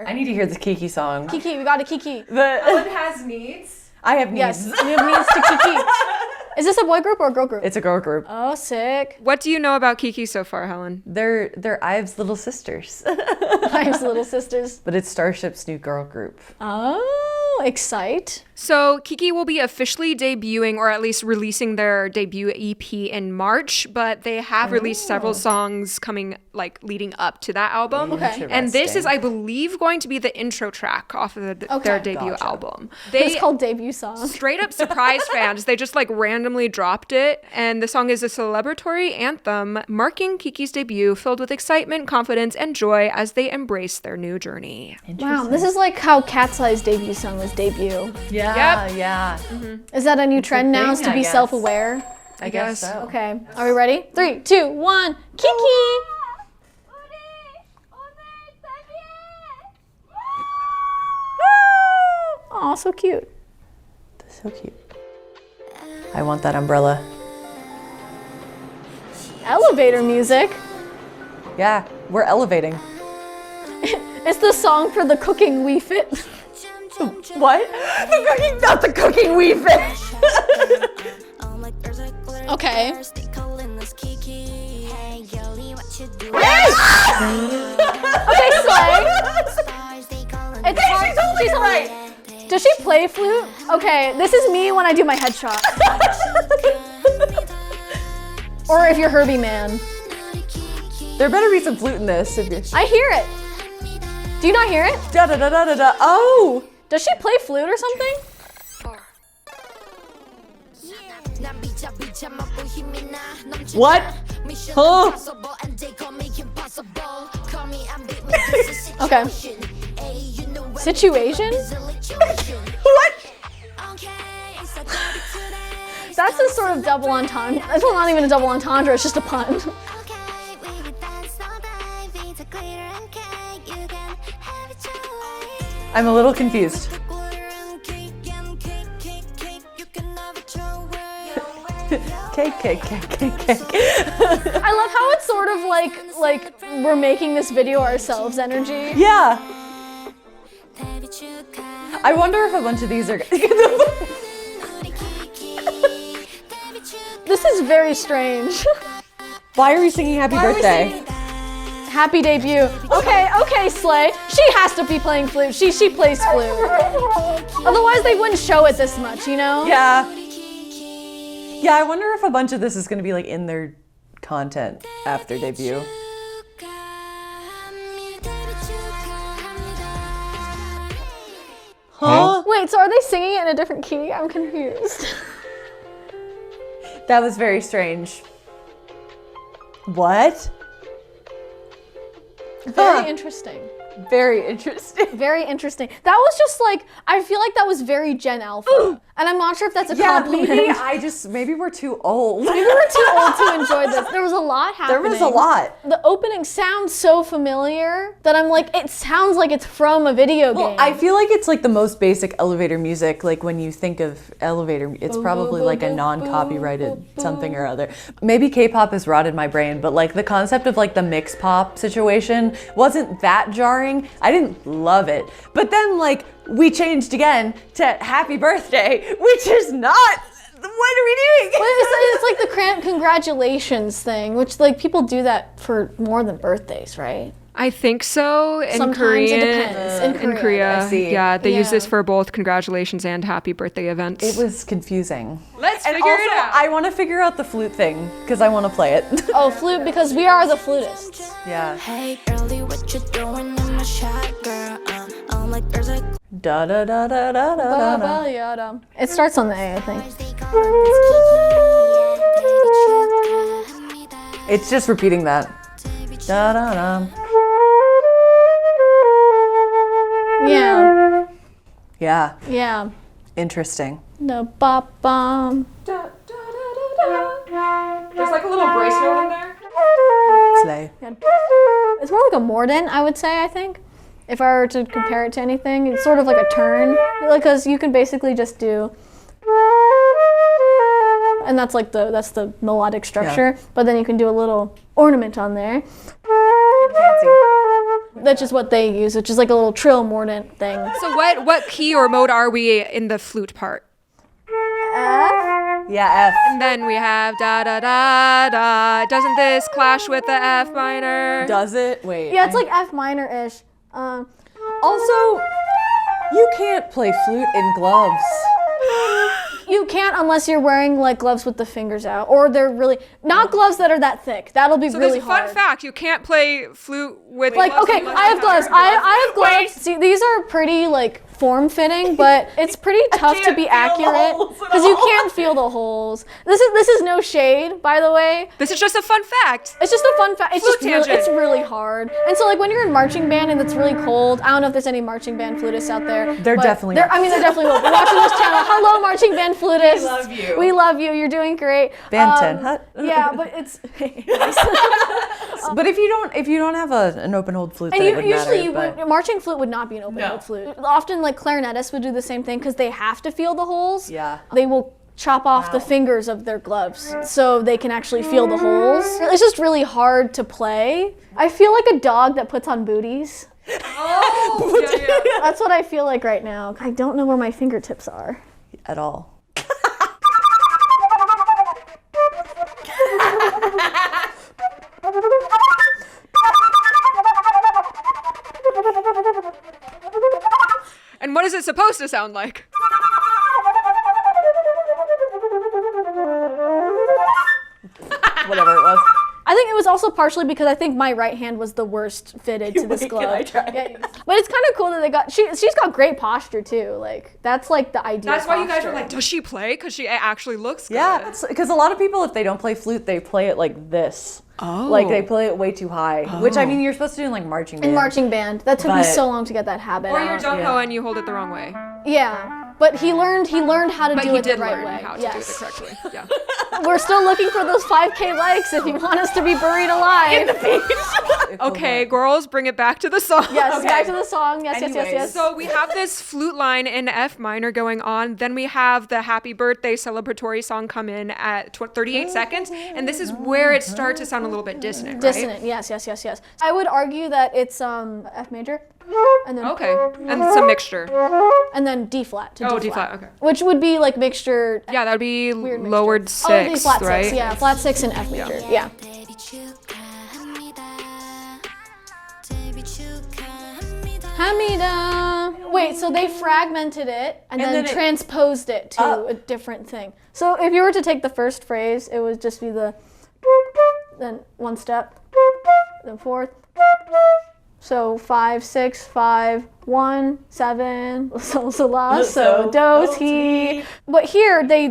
I need to hear the KiiiKiii song. KiiiKiii, we got a KiiiKiii. Ellen has needs. I have needs. Yes, we have needs to KiiiKiii. Is this a boy group or a girl group? It's a girl group. Oh, sick. What do you know about KiiiKiii so far, Helen? They're Ives' little sisters. Ives' little sisters. But it's Starship's new girl group. Oh, excite. So KiiiKiii will be officially debuting, or at least releasing their debut EP in March, but they have released several songs coming, like, leading up to that album. Okay. And this is, I believe, going to be the intro track off of their debut album. It's called debut song. Straight up surprised fans. They just, like, randomly dropped it, and the song is a celebratory anthem marking KiiiKii's debut, filled with excitement, confidence, and joy as they embrace their new journey. Wow, this is like how Cat's Eye's debut song was debut. Yeah, Yep. yeah. Is that a new trend now, is thing, to be I guess. self-aware? I guess so. Okay, are we ready? 3, 2, 1, KiiiKiii! Aw, so cute. So cute. I want that umbrella. Elevator music. Yeah, we're elevating. It's the song for the cooking Wii Fit. What? The cooking, not the cooking we fish. Okay. Okay, Slay. It's hard. She's right. Does she play flute? Okay, this is me when I do my headshot. Or if you're Herbie Man. There better be some flute in this. If you're... I hear it. Do you not hear it? Da da da da da da. Oh! Does she play flute or something? What? Huh? Okay. Situation? What? That's a sort of double entendre. It's not even a double entendre, it's just a pun. I'm a little confused. KiiiKiii. I love how it's sort of like we're making this video ourselves energy. Yeah. I wonder if a bunch of these are. This is very strange. Why are we singing Happy Birthday? Happy debut. Okay, Slay. She has to be playing flute. She plays flute. Otherwise they wouldn't show it this much, you know? Yeah. Yeah, I wonder if a bunch of this is going to be like in their content after debut. Huh? Wait, so are they singing it in a different key? I'm confused. That was very strange. What? Very interesting. Very interesting. Very interesting. That was just like, I feel like that was very Gen Alpha. And I'm not sure if that's a compliment. Maybe we're too old. Maybe we're too old to enjoy this. There was a lot happening. There was a lot. The opening sounds so familiar that I'm like, it sounds like it's from a video game. I feel like it's like the most basic elevator music. Like when you think of elevator, it's probably like a non-copyrighted something or other. Maybe K-pop has rotted my brain, but like the concept of like the mix pop situation wasn't that jarring. I didn't love it. But then like we changed again to Happy Birthday, which is not. What are we doing? It's like the congratulations thing, which like people do that for more than birthdays, right? I think so. In Sometimes Korean, it depends. In Korea. I see. Yeah, they use Yeah. this for both congratulations and happy birthday events. It was confusing. Let's And figure also, it out. I want to figure out the flute thing because I want to play it. Oh, flute, because we are the flutists. Yeah. Hey girlie, what you doing in my shot, girl? I'm like, there's a Da da da da da da da. Ba-ba-yada. It starts on the A, I think. It's just repeating that. Da da da. Yeah. Yeah. Yeah. Interesting. No ba-bum. There's like a little brace note in there. Slay. It's more like a mordant, I would say, I think. If I were to compare it to anything, it's sort of like a turn. Because you can basically just do, and that's like that's the melodic structure. Yeah. But then you can do a little ornament on there. Fancy. That's just what they use, which is like a little trill mordant thing. So what key or mode are we in the flute part? Yeah, F. And then we have da da da da. Doesn't this clash with the F minor? Does it? Wait. Yeah, it's like F minor-ish. Also, you can't play flute in gloves. You can't unless you're wearing like gloves with the fingers out, or they're really not gloves that are that thick. That'll be So really there's a fun hard. fact: you can't play flute with Like, gloves okay, unless I have you gloves. I have gloves. See, these are pretty like form-fitting, but it's pretty tough to can't be feel the accurate holes at because you all. can't feel the holes. This is no shade, by the way. This is just a fun fact. It's just a fun fact. It's Flute just really, tangent. it's really hard. And so like when you're in marching band and it's really cold, I don't know if there's any marching band flutists out there. There but definitely there, are. I mean, there definitely will. We're watching this channel. Hello, marching band flutists. We love you. We love you. You're doing great. Band 10. Huh? Yeah, but it's But if you don't have an open hold flute, and then it wouldn't usually matter. But marching flute would not be an open hold flute. Often like clarinetists would do the same thing because they have to feel the holes. Yeah. They will chop off the fingers of their gloves so they can actually feel the holes. It's just really hard to play. I feel like a dog that puts on booties. Oh, yeah. That's what I feel like right now. I don't know where my fingertips are. at all. And what is it supposed to sound like? Whatever it was. I think it was also partially because I think my right hand was the worst fitted to this Wait, glove. can I try? Yeah, but it's kind of cool that they got. She's got great posture too. Like that's like the ideal. That's why you guys posture. are like, does she play? Because she actually looks good. Yeah, because a lot of people, if they don't play flute, they play it like this. Oh. Like they play it way too high, which I mean you're supposed to do in like marching band. In marching band. That took me But- so long to get that habit Or you're out. Junko and you hold it the wrong way. Yeah, but he learned how to But do he it did the right learn way. how to Yes. do it the correct way. Yeah. We're still looking for those 5K likes if you want us to be buried alive. Okay, girls, bring it back to the song. Yes, Okay. back to the song. Yes, yes, Anyways, yes. So we have this flute line in F minor going on. Then we have the happy birthday celebratory song come in at 38 seconds. And this is where it starts to sound a little bit dissonant, right? Dissonant. Yes, yes, yes, yes. I would argue that it's F major, and then Okay. And it's a mixture. and then D flat to Oh, D D flat, okay. which would be like mixture. Yeah, that would be Weird mixture. lowered Oh, it'd be sixth, flat right? six. Yeah, flat six and F major. Yeah. Hamida. Wait, so they fragmented it and then then it- transposed it to a different thing. So if you were to take the first phrase, it would just be the then one step, then fourth. So 5, 6, 5, 1, 7, so la, so do, ti. But here they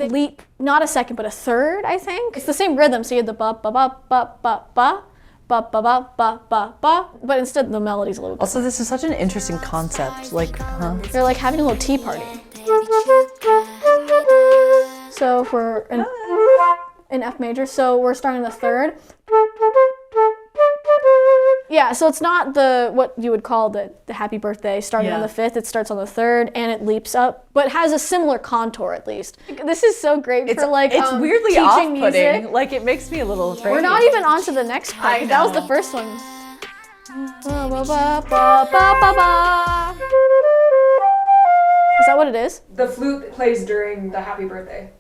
leap not a second but a third, I think. It's the same rhythm, so you had the ba ba ba ba ba ba ba ba ba ba ba ba, but instead the melody's a little bit. Also, this is such an interesting concept. Like, huh? They're like having a little tea party. So if we're in F major, so we're starting the third. Yeah, so it's not what you would call the happy birthday starting on Yeah. the 5th. It starts on the 3rd and it leaps up, but has a similar contour at least. This is so great for like it's weirdly teaching off-putting. music. Like it makes me a little afraid. We're not even on to the next part. That was the first one. Ba, ba, ba, ba, ba, ba. Is that what it is? The flute plays during the happy birthday.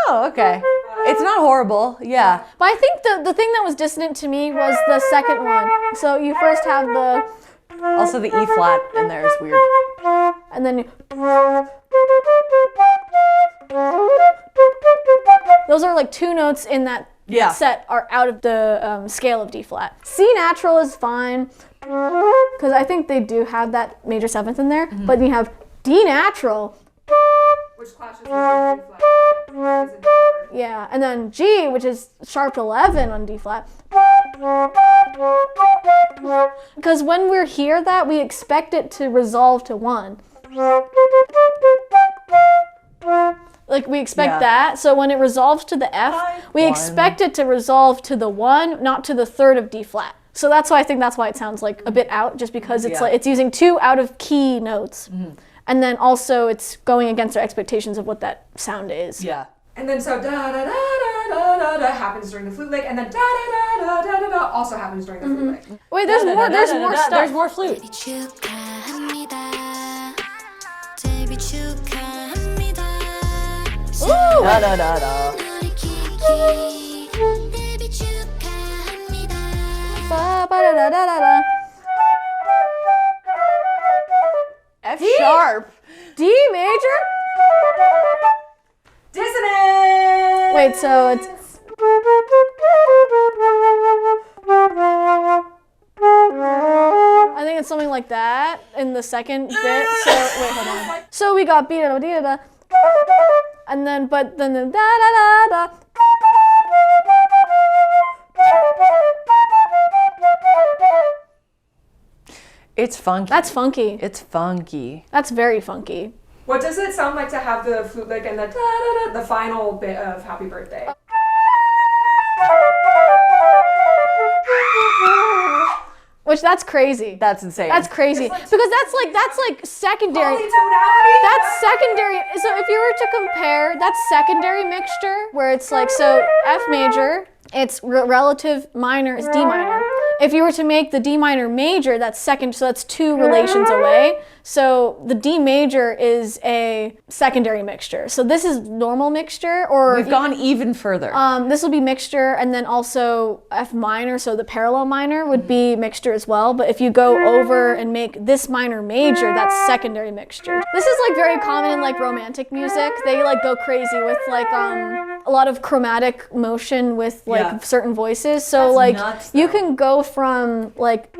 Oh, okay. It's not horrible. Yeah. But I think the thing that was dissonant to me was the second one. So you first have the, Also, the E flat in there is weird. and then those are like two notes in that Yeah. set are out of the scale of D flat. C natural is fine because I think they do have that major 7th in there, but you have D natural. Which clashes with D flat. Yeah, and then G, which is sharp 11 on D flat. Because when we hear that, we expect it to resolve to 1. Like we expect Yeah. that. So when it resolves to the F, we 1. expect it to resolve to the 1, not to the 3rd of D flat. So that's why I think that's why it sounds like a bit out, just because it's Yeah. like it's using 2 out of key notes. And then also it's going against our expectations of what that sound is. Yeah. And then so da da da da da happens during the flute lick, and then da da da da da da also happens during the flute lick. Wait, there's more. There's more stuff. There's more flute. Ooh. Da da da da. Ba, ba, da, da, da, da, da. F sharp. D major? Dissonance! Wait, so it's... I think it's something like that in the second bit. So, wait, hold on. So we got B da da da da, and then, but then the da da da da. It's funky. That's funky. It's funky. That's very funky. What does it sound like to have the flute lick and the da da da, the final bit of Happy Birthday? Which that's crazy. That's insane. That's crazy because that's like secondary. Polytonality? That's secondary. So if you were to compare, that's secondary mixture where it's like, so F major, it's relative minor is D minor. If you were to make the D minor major, that's second, so that's two relations away. So the D major is a secondary mixture. So this is normal mixture, or We've gone even further. this will be mixture, and then also F minor, so the parallel minor would be mixture as well. But if you go over and make this minor major, that's secondary mixture. This is like very common in like romantic music. They like go crazy with like a lot of chromatic motion with like certain voices. So That's like nuts, you though. can go from like,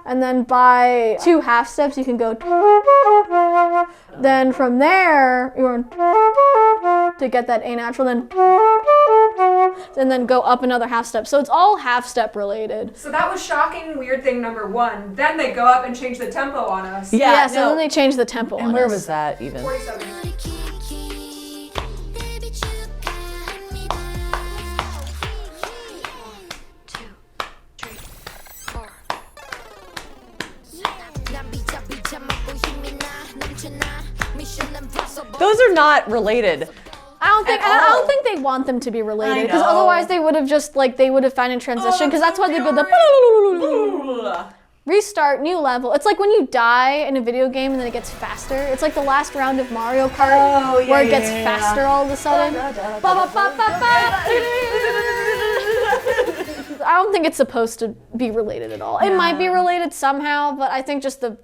and then by 2 half steps you can go, then from there you're to get that A natural, and then go up another half step. So it's all half step related. So that was shocking weird thing number 1. Then they go up and change the tempo on us. Yeah, so then they changed the tempo and on where us. was that even? 47. Those are not related. I don't think they want them to be related, because otherwise they would have just like they would have found in transition, because that's why they go the restart, new level. It's like when you die in a video game and then it gets faster. It's like the last round of Mario Kart where it gets faster all of a sudden. I don't think it's supposed to be related at all. It might be related somehow, but I think just the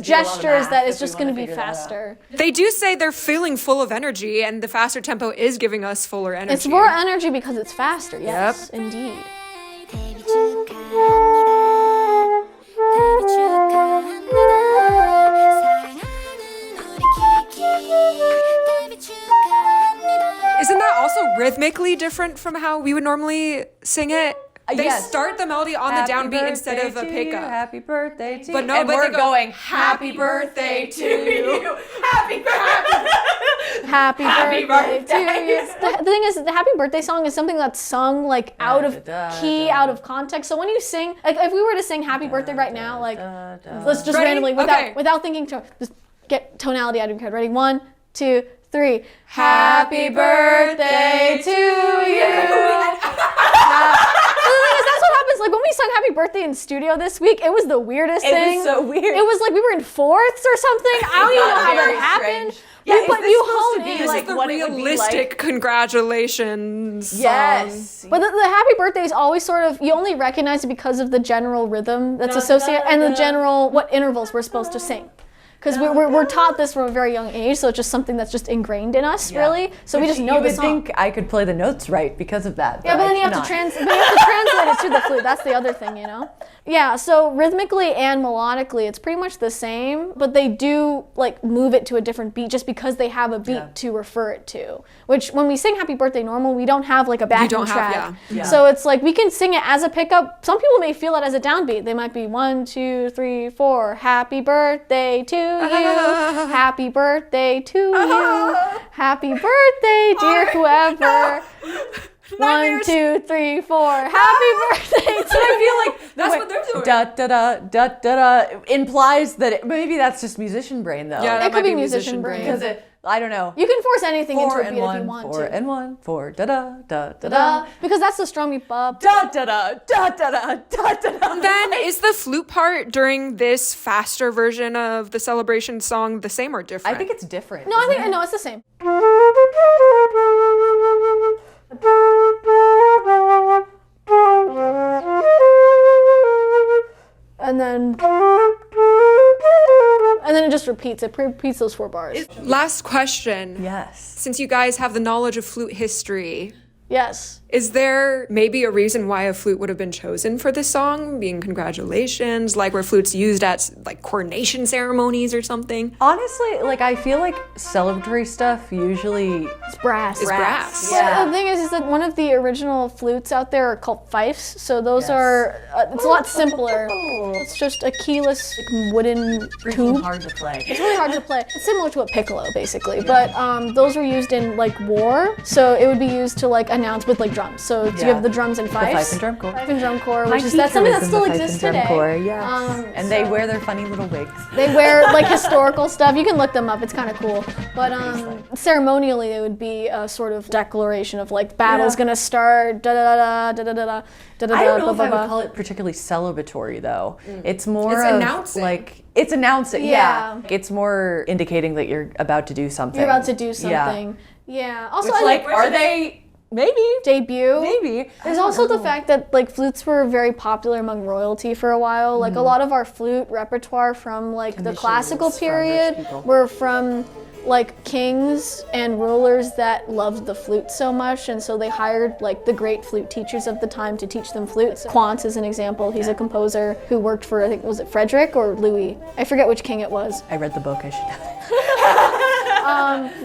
gestures that it's just going to be faster. They do say they're feeling full of energy, and the faster tempo is giving us fuller energy. It's more energy because it's faster. Yes, indeed. Isn't that also rhythmically different from how we would normally sing it? They Yes. start the melody on the downbeat instead of a pickup. Happy birthday to you. But no, and but we're they go, going happy birthday to you. Happy birthday. Happy birthday to you. The thing is, the happy birthday song is something that's sung like out of key, out of context. So when you sing, like if we were to sing happy birthday right now, like let's just Ready? randomly, Okay. without thinking, just get tonality out of your head. Ready? 1, 2, 3. Happy birthday to you. The thing is, that's what happens. Like when we sung "Happy Birthday" in studio this week, it was the weirdest thing. It was so weird. It was like we were in fourths or something. I don't even know how that happened. Yeah, but you hone in. This Like, is the what it would be realistic like. congratulations song. Yes. but the happy birthday is always sort of, you only recognize it because of the general rhythm that's associated and the general what intervals we're supposed to sing. Because we're taught this from a very young age, so it's just something that's just ingrained in us, really. So we just know you the would song. think I could play the notes right because of that. Yeah, but I then you have to cannot. translate it to the flute. That's the other thing, you know? Yeah, so rhythmically and melodically, it's pretty much the same, but they do like move it to a different beat just because they have a beat to refer it to. Which when we sing Happy Birthday normal, we don't have like a backing don't have- track. yeah. So it's like we can sing it as a pickup. Some people may feel that as a downbeat. They might be 1, 2, 3, 4. Happy birthday to you. Happy birthday to you. Happy birthday, dear whoever. 1, 2, 3, 4. Happy birthday to I you. feel like that's what they're doing. Da da da da da da implies that maybe that's just musician brain though. Yeah, that It might could be musician brain. Because it I don't know. You can force anything into 4 a and beat if 1, you want 4 to. and 1, 4 da da da da da. Because that's the strummy bop. Da da da da da da da da. Then is the flute part during this faster version of the celebration song the same or different? I think it's different. No, I think no, it's the same. And then it just repeats. It repeats those 4 bars. Last question. Yes. Since you guys have the knowledge of flute history, Yes. is there maybe a reason why a flute would have been chosen for this song? Being congratulations, like were flutes used at like coronation ceremonies or something? Honestly, like I feel like celebratory stuff usually It's brass. Is brass. Yeah. The thing is that one of the original flutes out there are called fifes. So those are, it's a lot simpler. It's just a keyless like, wooden tube. hard to play. It's really hard to play. It's similar to a piccolo, basically. But those were used in like war. So it would be used to like announce with like drums. So you have the drums and fifes. fife and drum corps. Fife and drum corps, My which is that's teacher something was that in still the fife exists and drum today. corps, yes. And they wear their funny little wigs. They wear like historical stuff. You can look them up. It's kind of cool. But ceremonially, it would be a sort of declaration of like battle's gonna start. Da da da da da da da da da. I don't know if da, I da, would da. call it particularly celebratory though. It's more It's of announcing. like it's announcing. Yeah. It's more indicating that you're about to do something. You're about to do Yeah. something. Yeah. Also, Which, I like, are they? Maybe. debut? Maybe. There's also the fact that like flutes were very popular among royalty for a while. Like a lot of our flute repertoire from like the classical from rich period people. were from like kings and rulers that loved the flute so much, and so they hired like the great flute teachers of the time to teach them flutes. Quantz is an example. He's a composer who worked for, I think, was it Frederick or Louis? I forget which king it was. I read the book. I should know.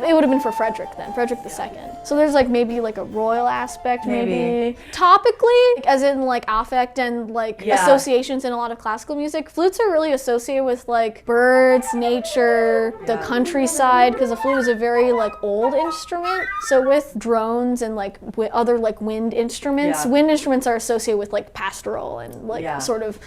It would have been for Frederick then, Frederick II. So there's like maybe like a royal aspect, maybe. Maybe. Topically, as in like affect and like Yeah. associations in a lot of classical music, flutes are really associated with like birds, nature, the countryside, because the flute is a very like old instrument. So with drones and like other like wind instruments, Yeah. wind instruments are associated with like pastoral and like Yeah. sort of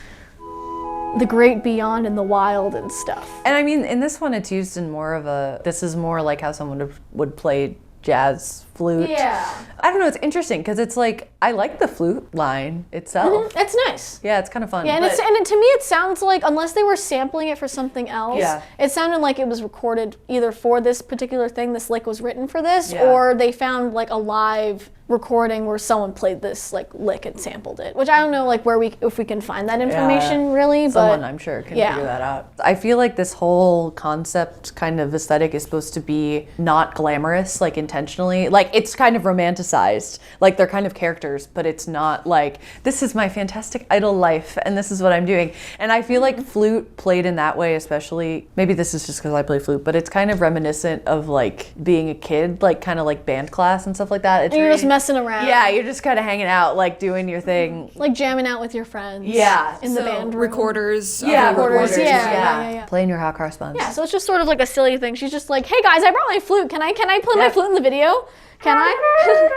the great beyond and the wild and stuff. And I mean, in this one, it's used in more of a. This is more like how someone would play jazz flute. Yeah. I don't know. It's interesting because it's like I like the flute line itself. It's nice. Yeah, it's kind of fun. Yeah, and, but- to me it sounds like, unless they were sampling it for something else, Yeah. it sounded like it was recorded either for this particular thing, this lick was written for this, Yeah. or they found like a live recording where someone played this like lick and sampled it, which I don't know like if we can find that information really, Someone, but I'm sure, can yeah. figure that out. I feel like this whole concept kind of aesthetic is supposed to be not glamorous, like intentionally. Like it's kind of romanticized. Like they're kind of characters, but it's not like, this is my fantastic idle life and this is what I'm doing. And I feel like flute played in that way, especially, maybe this is just because I play flute, but it's kind of reminiscent of like being a kid, like kind of like band class and stuff like that. It's And you're very- just messing around. yeah, you're just kind of hanging out, like doing your thing. Like jamming out with your friends. Yeah, In the so band room. Recorders. Yeah, other recorders, recorders. yeah. Playing your hot cross buns. Yeah, so it's just sort of like a silly thing. She's just like, hey guys, I brought my flute. Can I play my flute in the video? Can I?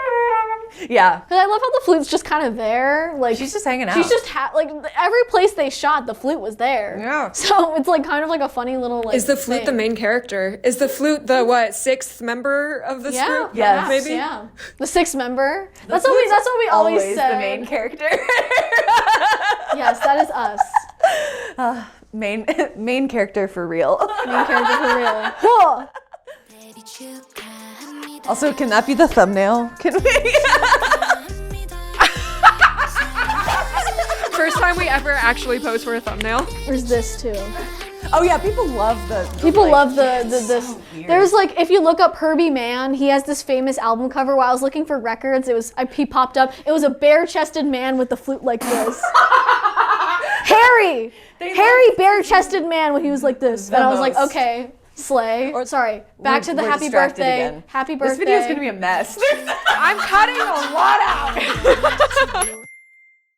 Yeah. Because I love how the flute's just kind of there. Like She's just hanging out. She's just like every place they shot, the flute was there. Yeah. So it's like kind of like a funny little like. Is the flute the thing. main character? Is the flute the what, sixth member of this Yeah. group? Yes. perhaps, Maybe? Yeah. The sixth member. That's what we always say. the main character. Yes, that is us. main character for real. Main character for real. Cool. Also, can that be the thumbnail? Can we? First time we ever actually post for a thumbnail. There's this too. Oh yeah, people love the. People like, love this. weird. There's like, if you look up Herbie Mann, he has this famous album cover. While I was looking for records, he popped up. It was a bare-chested man with the flute like this. Harry bare-chested man when he was like this, and I was like, most. okay, slay. Or sorry, back to the we're happy distracted birthday. again. Happy birthday. This video is gonna be a mess. I'm cutting a lot out.